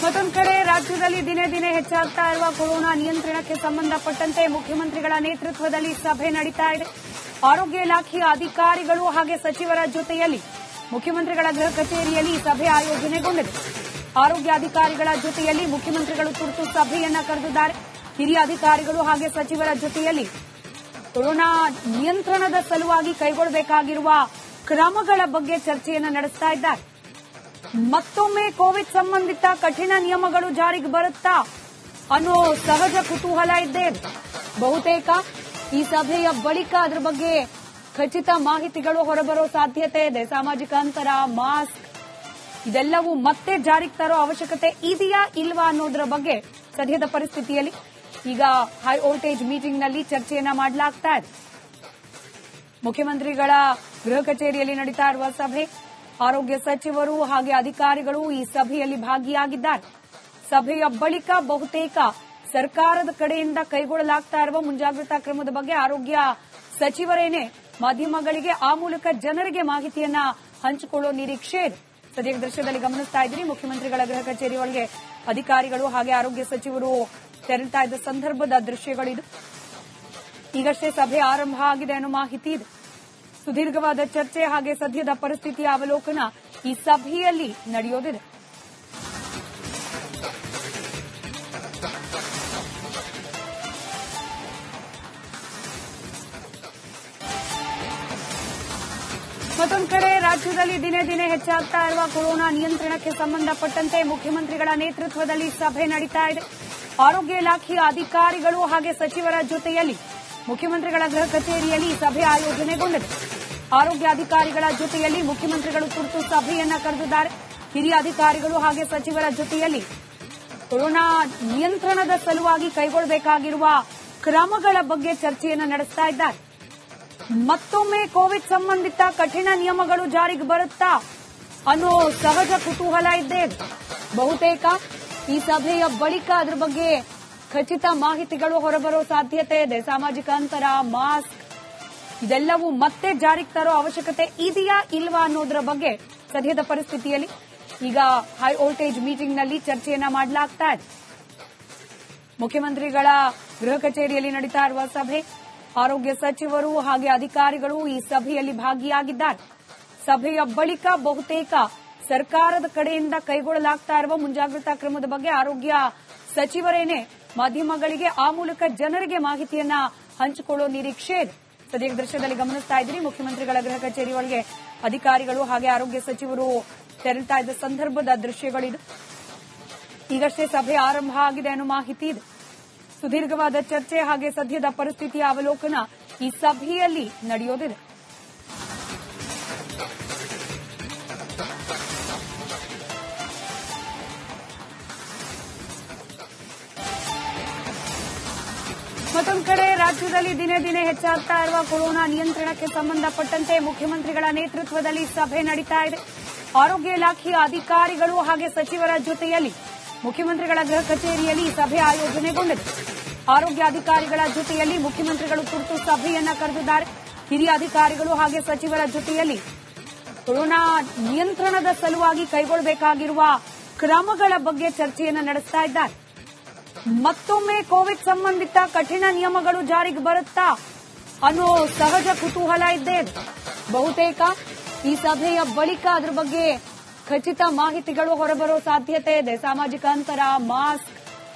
ಮತ್ತೊಂದು ಕಡೆ ರಾಜ್ಯದಲ್ಲಿ ದಿನೇ ದಿನೇ ಹೆಚ್ಚಾಗ್ತಾ ಇರುವ ಕೊರೋನಾ ನಿಯಂತ್ರಣಕ್ಕೆ ಸಂಬಂಧಪಟ್ಟಂತೆ ಮುಖ್ಯಮಂತ್ರಿಗಳ ನೇತೃತ್ವದಲ್ಲಿ ಸಭೆ ನಡೀತಾ ಇದೆ. ಆರೋಗ್ಯ ಇಲಾಖೆಯ ಅಧಿಕಾರಿಗಳು ಹಾಗೆ ಸಚಿವರ ಜೊತೆಯಲ್ಲಿ ಮುಖ್ಯಮಂತ್ರಿಗಳ ಗೃಹ ಕಚೇರಿಯಲ್ಲಿ ಸಭೆ ಆಯೋಜನೆಗೊಂಡಿದೆ. ಆರೋಗ್ಯ ಅಧಿಕಾರಿಗಳ ಜೊತೆಯಲ್ಲಿ ಮುಖ್ಯಮಂತ್ರಿಗಳು ತುರ್ತು ಸಭೆಯನ್ನ ಕರೆದಿದ್ದಾರೆ. ಹಿರಿಯ ಅಧಿಕಾರಿಗಳು ಹಾಗೆ ಸಚಿವರ ಜೊತೆಯಲ್ಲಿ ಕೊರೋನಾ ನಿಯಂತ್ರಣದ ಸಲುವಾಗಿ ಕೈಗೊಳ್ಳಬೇಕಾಗಿರುವ ಕ್ರಮಗಳ ಬಗ್ಗೆ ಚರ್ಚೆಯನ್ನ ನಡೆಸ್ತಾ ಇದ್ದಾರೆ. ಮತ್ತೊಮ್ಮೆ ಕೋವಿಡ್ ಸಂಬಂಧಿತ ಕಠಿಣ ನಿಯಮಗಳು ಜಾರಿಗೆ ಬರುತ್ತಾ ಅನ್ನೋ ಸಹಜ ಕುತೂಹಲ ಇದ್ದೇ ಇದೆ. ಬಹುತೇಕ ಈ ಸಭೆಯ ಬಳಿಕ ಅದರ ಬಗ್ಗೆ ಖಚಿತ ಮಾಹಿತಿಗಳು ಹೊರಬರೋ ಸಾಧ್ಯತೆ ಇದೆ. ಸಾಮಾಜಿಕ ಅಂತರ, ಮಾಸ್ಕ್ ಇದೆಲ್ಲವೂ ಮತ್ತೆ ಜಾರಿಗೆ ತರೋ ಅವಶ್ಯಕತೆ ಇದೆಯಾ ಇಲ್ವಾ ಅನ್ನೋದರ ಬಗ್ಗೆ ಸದ್ಯದ ಪರಿಸ್ಥಿತಿಯಲ್ಲಿ ಈಗ ಹೈ ವೋಲ್ಟೇಜ್ ಮೀಟಿಂಗ್ನಲ್ಲಿ ಚರ್ಚೆಯನ್ನ ಮಾಡಲಾಗ್ತಾ ಇದೆ. ಮುಖ್ಯಮಂತ್ರಿಗಳ ಗೃಹ ಕಚೇರಿಯಲ್ಲಿ ನಡೀತಾ ಇರುವ ಸಭೆ, ಆರೋಗ್ಯ ಸಚಿವರು ಹಾಗೆ ಅಧಿಕಾರಿಗಳು ಈ ಸಭೆಯಲ್ಲಿ ಭಾಗಿಯಾಗಿದ್ದಾರೆ. ಸಭೆಯ ಬಳಿಕ ಬಹುತೇಕ ಸರ್ಕಾರದ ಕಡೆಯಿಂದ ಕೈಗೊಳ್ಳಲಾಗ್ತಾ ಇರುವ ಮುಂಜಾಗ್ರತಾ ಕ್ರಮದ ಬಗ್ಗೆ ಆರೋಗ್ಯ ಸಚಿವರೇನೆ ಮಾಧ್ಯಮಗಳಿಗೆ ಆ ಮೂಲಕ ಜನರಿಗೆ ಮಾಹಿತಿಯನ್ನ ಹಂಚಿಕೊಳ್ಳುವ ನಿರೀಕ್ಷೆ ಇದೆ. ಸದ್ಯ ದೃಶ್ಯದಲ್ಲಿ ಗಮನಿಸ್ತಾ ಇದ್ದೀರಿ, ಮುಖ್ಯಮಂತ್ರಿಗಳ ಗೃಹ ಕಚೇರಿ ಒಳಗೆ ಅಧಿಕಾರಿಗಳು ಹಾಗೆ ಆರೋಗ್ಯ ಸಚಿವರು ತೆರಳುತ್ತಾ ಇದ್ದ ಸಂದರ್ಭದ ದೃಶ್ಯಗಳಿದು. ಈಗಷ್ಟೇ ಸಭೆ ಆರಂಭ ಆಗಿದೆ ಅನ್ನೋ ಮಾಹಿತಿ ಇದೆ. ಸುದೀರ್ಘವಾದ ಚರ್ಚೆ ಹಾಗೆ ಸದ್ಯದ ಪರಿಸ್ಥಿತಿಯ ಅವಲೋಕನ ಈ ಸಭೆಯಲ್ಲಿ ನಡೆಯೋದಿದೆ. ಮತ್ತೊಂದು ಕಡೆ ರಾಜ್ಯದಲ್ಲಿ ದಿನೇ ದಿನೇ ಹೆಚ್ಚಾಗ್ತಾ ಇರುವ ಕೊರೋನಾ ನಿಯಂತ್ರಣಕ್ಕೆ ಸಂಬಂಧಪಟ್ಟಂತೆ ಮುಖ್ಯಮಂತ್ರಿಗಳ ನೇತೃತ್ವದಲ್ಲಿ ಸಭೆ ನಡೀತಾ ಇದೆ. ಆರೋಗ್ಯ ಇಲಾಖೆಯ ಅಧಿಕಾರಿಗಳು ಹಾಗೆ ಸಚಿವರ ಜೊತೆಯಲ್ಲಿ ಮುಖ್ಯಮಂತ್ರಿಗಳ ಗೃಹ ಕಚೇರಿಯಲ್ಲಿ ಸಭೆ ಆಯೋಜನೆಗೊಂಡಿದೆ. ಆರೋಗ್ಯ ಅಧಿಕಾರಿಗಳ ಜೊತೆಯಲ್ಲಿ ಮುಖ್ಯಮಂತ್ರಿಗಳು ತುರ್ತು ಸಭೆಯನ್ನ ಕರೆದಿದ್ದಾರೆ. ಹಿರಿಯ ಅಧಿಕಾರಿಗಳು ಹಾಗೆ ಸಚಿವರ ಜೊತೆಯಲ್ಲಿ ಕೊರೋನಾ ನಿಯಂತ್ರಣದ ಸಲುವಾಗಿ ಕೈಗೊಳ್ಳಬೇಕಾಗಿರುವ ಕ್ರಮಗಳ ಬಗ್ಗೆ ಚರ್ಚೆಯನ್ನ ನಡೆಸ್ತಾ ಇದ್ದಾರೆ. ಮತ್ತೊಮ್ಮೆ ಕೋವಿಡ್ ಸಂಬಂಧಿತ ಕಠಿಣ ನಿಯಮಗಳು ಜಾರಿಗೆ ಬರುತ್ತಾ ಅನ್ನೋ ಸಹಜ ಕುತೂಹಲ ಇದ್ದೇ ಇದೆ. ಬಹುತೇಕ ಈ ಸಭೆಯ ಬಳಿಕ ಅದರ ಬಗ್ಗೆ ಖಚಿತ ಮಾಹಿತಿಗಳು ಹೊರಬರೋ ಸಾಧ್ಯತೆ ಇದೆ. ಸಾಮಾಜಿಕ ಅಂತರ, ಮಾಸ್ಕ್ ಇದೆಲ್ಲವೂ ಮತ್ತೆ ಜಾರಿಗೆ ತರೋ ಅವಶ್ಯಕತೆ ಇದೆಯಾ ಇಲ್ವಾ ಅನ್ನೋದರ ಬಗ್ಗೆ ಸದ್ಯದ ಪರಿಸ್ಥಿತಿಯಲ್ಲಿ ಈಗ ಹೈ ವೋಲ್ಟೇಜ್ ಮೀಟಿಂಗ್ನಲ್ಲಿ ಚರ್ಚೆಯನ್ನ ಮಾಡಲಾಗ್ತಾ ಇದೆ. ಮುಖ್ಯಮಂತ್ರಿಗಳ ಗೃಹ ಕಚೇರಿಯಲ್ಲಿ ನಡೀತಾ ಇರುವ ಸಭೆ, ಆರೋಗ್ಯ ಸಚಿವರು ಹಾಗೆ ಅಧಿಕಾರಿಗಳು ಈ ಸಭೆಯಲ್ಲಿ ಭಾಗಿಯಾಗಿದ್ದಾರೆ. ಸಭೆಯ ಬಳಿಕ ಬಹುತೇಕ ಸರ್ಕಾರದ ಕಡೆಯಿಂದ ಕೈಗೊಳ್ಳಲಾಗ್ತಾ ಇರುವ ಮುಂಜಾಗ್ರತಾ ಕ್ರಮದ ಬಗ್ಗೆ ಆರೋಗ್ಯ ಸಚಿವರೇನೆ ಮಾಧ್ಯಮಗಳಿಗೆ ಆ ಮೂಲಕ ಜನರಿಗೆ ಮಾಹಿತಿಯನ್ನ ಹಂಚಿಕೊಳ್ಳುವ ನಿರೀಕ್ಷೆ ಇದೆ. ಸದ್ಯ ದೃಶ್ಯದಲ್ಲಿ ಗಮನಿಸ್ತಾ ಇದ್ದೀರಿ, ಮುಖ್ಯಮಂತ್ರಿಗಳ ಗೃಹ ಕಚೇರಿ ಒಳಗೆ ಅಧಿಕಾರಿಗಳು ಹಾಗೆ ಆರೋಗ್ಯ ಸಚಿವರು ತೆರಳುತ್ತಾ ಇದ್ದ ಸಂದರ್ಭದ ದೃಶ್ಯಗಳಿದು. ಈಗಷ್ಟೇ ಸಭೆ ಆರಂಭ ಆಗಿದೆ ಅನ್ನೋ ಮಾಹಿತಿ ಇದೆ. ಸುದೀರ್ಘವಾದ ಚರ್ಚೆ ಹಾಗೆ ಸದ್ಯದ ಪರಿಸ್ಥಿತಿಯ ಅವಲೋಕನ ಈ ಸಭೆಯಲ್ಲಿ ನಡೆಯೋದಿದೆ. ಮತ್ತೊಂದು ಕಡೆ ರಾಜ್ಯದಲ್ಲಿ ದಿನೇ ದಿನೇ ಹೆಚ್ಚಾಗ್ತಾ ಇರುವ ಕೊರೋನಾ ನಿಯಂತ್ರಣಕ್ಕೆ ಸಂಬಂಧಪಟ್ಟಂತೆ ಮುಖ್ಯಮಂತ್ರಿಗಳ ನೇತೃತ್ವದಲ್ಲಿ ಸಭೆ ನಡೀತಾ ಇದೆ. ಆರೋಗ್ಯ ಇಲಾಖೆಯ ಅಧಿಕಾರಿಗಳು ಹಾಗೆ ಸಚಿವರ ಜೊತೆಯಲ್ಲಿ ಮುಖ್ಯಮಂತ್ರಿಗಳ ಗೃಹ ಕಚೇರಿಯಲ್ಲಿ ಸಭೆ ಆಯೋಜನೆಗೊಂಡಿದೆ. ಆರೋಗ್ಯ ಅಧಿಕಾರಿಗಳ ಜೊತೆಯಲ್ಲಿ ಮುಖ್ಯಮಂತ್ರಿಗಳು ತುರ್ತು ಸಭೆಯನ್ನ ಕರೆದಿದ್ದಾರೆ. ಹಿರಿಯ ಅಧಿಕಾರಿಗಳು ಹಾಗೆ ಸಚಿವರ ಜೊತೆಯಲ್ಲಿ ಕೊರೋನಾ ನಿಯಂತ್ರಣದ ಸಲುವಾಗಿ ಕೈಗೊಳ್ಳಬೇಕಾಗಿರುವ ಕ್ರಮಗಳ ಬಗ್ಗೆ ಚರ್ಚೆಯನ್ನ ನಡೆಸ್ತಾ ಇದ್ದಾರೆ. ಮತ್ತೊಮ್ಮೆ ಕೋವಿಡ್ ಸಂಬಂಧಿತ ಕಠಿಣ ನಿಯಮಗಳು ಜಾರಿಗೆ ಬರುತ್ತಾ ಅನ್ನೋ ಸಹಜ ಕುತೂಹಲ ಇದ್ದೇ ಇದೆ. ಬಹುತೇಕ ಈ ಸಭೆಯ ಬಳಿಕ ಅದರ ಬಗ್ಗೆ ಖಚಿತ ಮಾಹಿತಿಗಳು ಹೊರಬರೋ ಸಾಧ್ಯತೆ ಇದೆ. ಸಾಮಾಜಿಕ ಅಂತರ, ಮಾಸ್ಕ್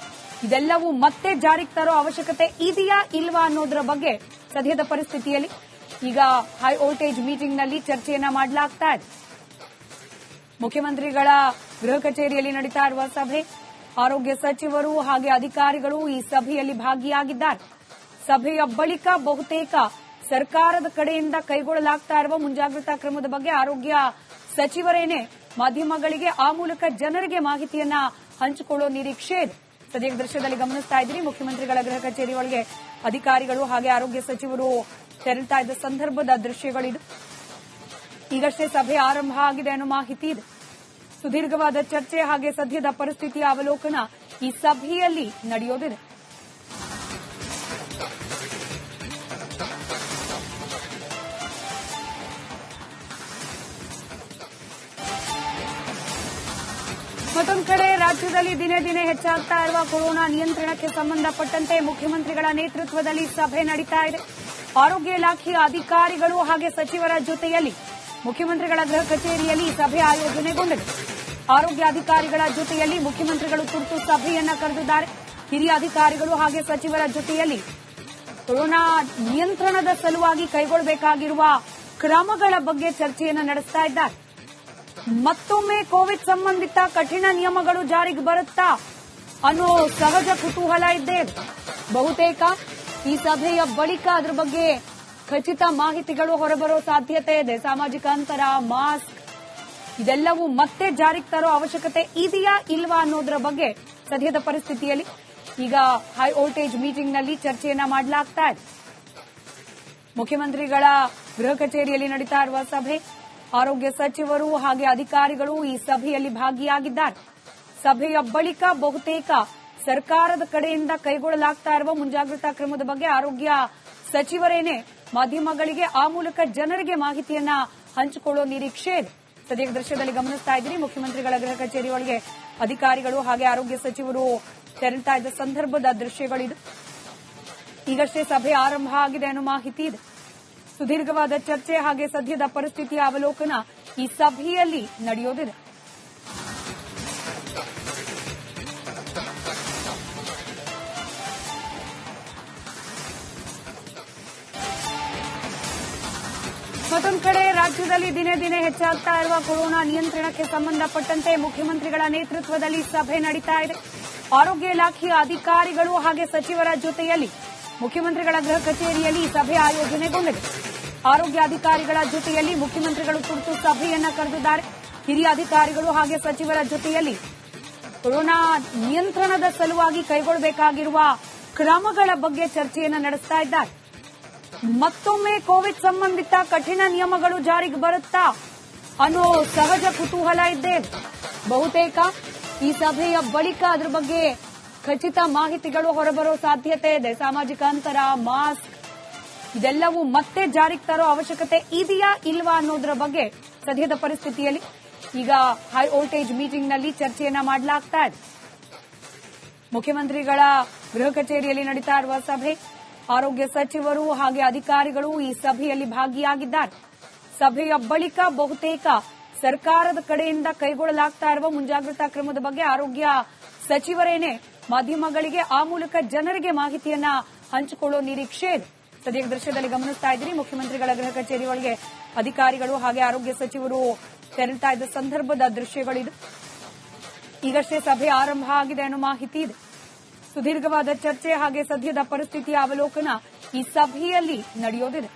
ಇದೆಲ್ಲವೂ ಮತ್ತೆ ಜಾರಿಗೆ ತರೋ ಅವಶ್ಯಕತೆ ಇದೆಯಾ ಇಲ್ವಾ ಅನ್ನೋದರ ಬಗ್ಗೆ ಸದ್ಯದ ಪರಿಸ್ಥಿತಿಯಲ್ಲಿ ಈಗ ಹೈ ವೋಲ್ಟೇಜ್ ಮೀಟಿಂಗ್ನಲ್ಲಿ ಚರ್ಚೆಯನ್ನ ಮಾಡಲಾಗ್ತಾ ಇದೆ. ಮುಖ್ಯಮಂತ್ರಿಗಳ ಗೃಹ ಕಚೇರಿಯಲ್ಲಿ ನಡೀತಾ ಇರುವ ಸಭೆ, ಆರೋಗ್ಯ ಸಚಿವರು ಹಾಗೆ ಅಧಿಕಾರಿಗಳು ಈ ಸಭೆಯಲ್ಲಿ ಭಾಗಿಯಾಗಿದ್ದಾರೆ. ಸಭೆಯ ಬಳಿಕ ಬಹುತೇಕ ಸರ್ಕಾರದ ಕಡೆಯಿಂದ ಕೈಗೊಳ್ಳಲಾಗ್ತಾ ಇರುವ ಮುಂಜಾಗ್ರತಾ ಕ್ರಮದ ಬಗ್ಗೆ ಆರೋಗ್ಯ ಸಚಿವರೇನೆ ಮಾಧ್ಯಮಗಳಿಗೆ ಆ ಮೂಲಕ ಜನರಿಗೆ ಮಾಹಿತಿಯನ್ನ ಹಂಚಿಕೊಳ್ಳುವ ನಿರೀಕ್ಷೆ ಇದೆ. ಸದ್ಯ ದೃಶ್ಯದಲ್ಲಿ ಗಮನಿಸ್ತಾ ಇದ್ದೀರಿ, ಮುಖ್ಯಮಂತ್ರಿಗಳ ಗೃಹ ಕಚೇರಿ ಒಳಗೆ ಅಧಿಕಾರಿಗಳು ಹಾಗೆ ಆರೋಗ್ಯ ಸಚಿವರು ತೆರಳುತ್ತಾ ಇದ್ದ ಸಂದರ್ಭದ ದೃಶ್ಯಗಳಿದು. ಈಗಷ್ಟೇ ಸಭೆ ಆರಂಭ ಆಗಿದೆ ಅನ್ನೋ ಮಾಹಿತಿ ಇದೆ. ಸುದೀರ್ಘವಾದ ಚರ್ಚೆ ಹಾಗೆ ಸದ್ಯದ ಪರಿಸ್ಥಿತಿಯ ಅವಲೋಕನ ಈ ಸಭೆಯಲ್ಲಿ ನಡೆಯೋದಿದೆ. ಮತ್ತೊಂದು ಕಡೆ ರಾಜ್ಯದಲ್ಲಿ ದಿನೇ ದಿನೇ ಹೆಚ್ಚಾಗ್ತಾ ಇರುವ ಕೊರೋನಾ ನಿಯಂತ್ರಣಕ್ಕೆ ಸಂಬಂಧಪಟ್ಟಂತೆ ಮುಖ್ಯಮಂತ್ರಿಗಳ ನೇತೃತ್ವದಲ್ಲಿ ಸಭೆ ನಡೀತಾ ಇದೆ. ಆರೋಗ್ಯ ಇಲಾಖೆಯ ಅಧಿಕಾರಿಗಳು ಹಾಗೆ ಸಚಿವರ ಜೊತೆಯಲ್ಲಿ ಮುಖ್ಯಮಂತ್ರಿಗಳ ಗೃಹ ಕಚೇರಿಯಲ್ಲಿ ಸಭೆ ಆಯೋಜನೆಗೊಂಡಿದೆ. ಆರೋಗ್ಯ ಅಧಿಕಾರಿಗಳ ಜೊತೆಯಲ್ಲಿ ಮುಖ್ಯಮಂತ್ರಿಗಳು ತುರ್ತು ಸಭೆಯನ್ನ ಕರೆದಿದ್ದಾರೆ. ಹಿರಿಯ ಅಧಿಕಾರಿಗಳು ಹಾಗೆ ಸಚಿವರ ಜೊತೆಯಲ್ಲಿ ಕೊರೋನಾ ನಿಯಂತ್ರಣದ ಸಲುವಾಗಿ ಕೈಗೊಳ್ಳಬೇಕಾಗಿರುವ ಕ್ರಮಗಳ ಬಗ್ಗೆ ಚರ್ಚೆಯನ್ನು ನಡೆಸ್ತಾ ಇದ್ದಾರೆ. ಮತ್ತೊಮ್ಮೆ ಕೋವಿಡ್ ಸಂಬಂಧಿತ ಕಠಿಣ ನಿಯಮಗಳು ಜಾರಿಗೆ ಬರುತ್ತಾ ಅನ್ನೋ ಸಹಜ ಕುತೂಹಲ ಇದ್ದೇ ಇದೆ. ಬಹುತೇಕ ಈ ಸಭೆಯ ಬಳಿಕ ಅದರ ಬಗ್ಗೆ ಖಚಿತ ಮಾಹಿತಿಗಳು ಹೊರಬರೋ ಸಾಧ್ಯತೆ ಇದೆ. ಸಾಮಾಜಿಕ ಅಂತರ, ಮಾಸ್ಕ್ ಇದೆಲ್ಲವೂ ಮತ್ತೆ ಜಾರಿಗೆ ತರೋ ಅವಶ್ಯಕತೆ ಇದೆಯಾ ಇಲ್ವಾ ಅನ್ನೋದರ ಬಗ್ಗೆ ಸದ್ಯದ ಪರಿಸ್ಥಿತಿಯಲ್ಲಿ ಈಗ ಹೈ ವೋಲ್ಟೇಜ್ ಮೀಟಿಂಗ್ನಲ್ಲಿ ಚರ್ಚೆಯನ್ನ ಮಾಡಲಾಗ್ತಾ ಇದೆ. ಮುಖ್ಯಮಂತ್ರಿಗಳ ಗೃಹ ಕಚೇರಿಯಲ್ಲಿ ನಡೀತಾ ಇರುವ ಸಭೆ, ಆರೋಗ್ಯ ಸಚಿವರು ಹಾಗೆ ಅಧಿಕಾರಿಗಳು ಈ ಸಭೆಯಲ್ಲಿ ಭಾಗಿಯಾಗಿದ್ದಾರೆ. ಸಭೆಯ ಬಳಿಕ ಬಹುತೇಕ ಸರ್ಕಾರದ ಕಡೆಯಿಂದ ಕೈಗೊಳ್ಳಲಾಗ್ತಾ ಇರುವ ಮುಂಜಾಗ್ರತಾ ಕ್ರಮದ ಬಗ್ಗೆ ಆರೋಗ್ಯ ಸಚಿವರೇನೆ ಮಾಧ್ಯಮಗಳಿಗೆ ಆ ಮೂಲಕ ಜನರಿಗೆ ಮಾಹಿತಿಯನ್ನ ಹಂಚಿಕೊಳ್ಳೋ ನಿರೀಕ್ಷೆ ಇದೆ. ಸದ್ಯ ದೃಶ್ಯದಲ್ಲಿ ಗಮನಿಸ್ತಾ ಇದ್ದೀರಿ, ಮುಖ್ಯಮಂತ್ರಿಗಳ ಗೃಹ ಕಚೇರಿ ಒಳಗೆ ಅಧಿಕಾರಿಗಳು ಹಾಗೆ ಆರೋಗ್ಯ ಸಚಿವರು ತೆರಳುತ್ತಾ ಇದ್ದ ಸಂದರ್ಭದ ದೃಶ್ಯಗಳಿದು. ಈಗಷ್ಟೇ ಸಭೆ ಆರಂಭ ಆಗಿದೆ ಅನ್ನೋ ಮಾಹಿತಿ ಇದೆ. ಸುದೀರ್ಘವಾದ ಚರ್ಚೆ ಹಾಗೆ ಸದ್ಯದ ಪರಿಸ್ಥಿತಿಯ ಅವಲೋಕನ ಈ ಸಭೆಯಲ್ಲಿ ನಡೆಯೋದಿದೆ. ಮತ್ತೊಂದು ಕಡೆ ರಾಜ್ಯದಲ್ಲಿ ದಿನೇ ದಿನೇ ಹೆಚ್ಚಾಗ್ತಾ ಇರುವ ಕೊರೋನಾ ನಿಯಂತ್ರಣಕ್ಕೆ ಸಂಬಂಧಪಟ್ಟಂತೆ ಮುಖ್ಯಮಂತ್ರಿಗಳ ನೇತೃತ್ವದಲ್ಲಿ ಸಭೆ ನಡೀತಾ ಇದೆ. ಆರೋಗ್ಯ ಇಲಾಖೆಯ ಅಧಿಕಾರಿಗಳು ಹಾಗೆ ಸಚಿವರ ಜೊತೆಯಲ್ಲಿ ಮುಖ್ಯಮಂತ್ರಿಗಳ ಗೃಹ ಕಚೇರಿಯಲ್ಲಿ ಸಭೆ ಆಯೋಜನೆಗೊಂಡಿದೆ. ಆರೋಗ್ಯ ಅಧಿಕಾರಿಗಳ ಜೊತೆಯಲ್ಲಿ ಮುಖ್ಯಮಂತ್ರಿಗಳು ತುರ್ತು ಸಭೆಯನ್ನ ಕರೆದಿದ್ದಾರೆ. ಹಿರಿಯ ಅಧಿಕಾರಿಗಳು ಹಾಗೆ ಸಚಿವರ ಜೊತೆಯಲ್ಲಿ ಕೊರೋನಾ ನಿಯಂತ್ರಣದ ಸಲುವಾಗಿ ಕೈಗೊಳ್ಳಬೇಕಾಗಿರುವ ಕ್ರಮಗಳ ಬಗ್ಗೆ ಚರ್ಚೆಯನ್ನು ನಡೆಸ್ತಾ ಇದ್ದಾರೆ. ಮತ್ತೊಮ್ಮೆ ಕೋವಿಡ್ ಸಂಬಂಧಿತ ಕಠಿಣ ನಿಯಮಗಳು ಜಾರಿಗೆ ಬರುತ್ತಾ ಅನ್ನೋ ಸಹಜ ಕುತೂಹಲ ಇದ್ದೇ ಇದೆ. ಬಹುತೇಕ ಈ ಸಭೆಯ ಬಳಿಕ ಅದರ ಬಗ್ಗೆ ಖಚಿತ ಮಾಹಿತಿಗಳು ಹೊರಬರೋ ಸಾಧ್ಯತೆ ಇದೆ. ಸಾಮಾಜಿಕ ಅಂತರ, ಮಾಸ್ಕ್ ಇದೆಲ್ಲವೂ ಮತ್ತೆ ಜಾರಿಗೆ ತರೋ ಅವಶ್ಯಕತೆ ಇದೆಯಾ ಇಲ್ವಾ ಅನ್ನೋದರ ಬಗ್ಗೆ ಸದ್ಯದ ಪರಿಸ್ಥಿತಿಯಲ್ಲಿ ಈಗ ಹೈ ವೋಲ್ಟೇಜ್ ಮೀಟಿಂಗ್ನಲ್ಲಿ ಚರ್ಚೆಯನ್ನ ಮಾಡಲಾಗ್ತಾ ಇದೆ. ಮುಖ್ಯಮಂತ್ರಿಗಳ ಗೃಹ ಕಚೇರಿಯಲ್ಲಿ ನಡೀತಾ ಇರುವ ಸಭೆ, ಆರೋಗ್ಯ ಸಚಿವರು ಹಾಗೆ ಅಧಿಕಾರಿಗಳು ಈ ಸಭೆಯಲ್ಲಿ ಭಾಗಿಯಾಗಿದ್ದಾರೆ. ಸಭೆಯ ಬಳಿಕ ಬಹುತೇಕ ಸರ್ಕಾರದ ಕಡೆಯಿಂದ ಕೈಗೊಳ್ಳಲಾಗ್ತಾ ಇರುವ ಮುಂಜಾಗ್ರತಾ ಕ್ರಮದ ಬಗ್ಗೆ ಆರೋಗ್ಯ ಸಚಿವರೇನೆ ಮಾಧ್ಯಮಗಳಿಗೆ ಆ ಮೂಲಕ ಜನರಿಗೆ ಮಾಹಿತಿಯನ್ನ ಹಂಚಿಕೊಳ್ಳೋ ನಿರೀಕ್ಷೆ ಇದೆ. ಸದ್ಯ ದೃಶ್ಯದಲ್ಲಿ ಗಮನಿಸ್ತಾ ಇದ್ದೀರಿ, ಮುಖ್ಯಮಂತ್ರಿಗಳ ಗೃಹ ಕಚೇರಿ ಒಳಗೆ ಅಧಿಕಾರಿಗಳು ಹಾಗೆ ಆರೋಗ್ಯ ಸಚಿವರು ತೆರಳುತ್ತಾ ಇದ್ದ ಸಂದರ್ಭದ ದೃಶ್ಯಗಳಿದು. ಈಗಷ್ಟೇ ಸಭೆ ಆರಂಭ ಆಗಿದೆ ಅನ್ನೋ ಮಾಹಿತಿ ಇದೆ. ಸುದೀರ್ಘವಾದ ಚರ್ಚೆ ಹಾಗೆ ಸದ್ಯದ ಪರಿಸ್ಥಿತಿಯ ಅವಲೋಕನ ಈ ಸಭೆಯಲ್ಲಿ ನಡೆಯೋದಿದೆ.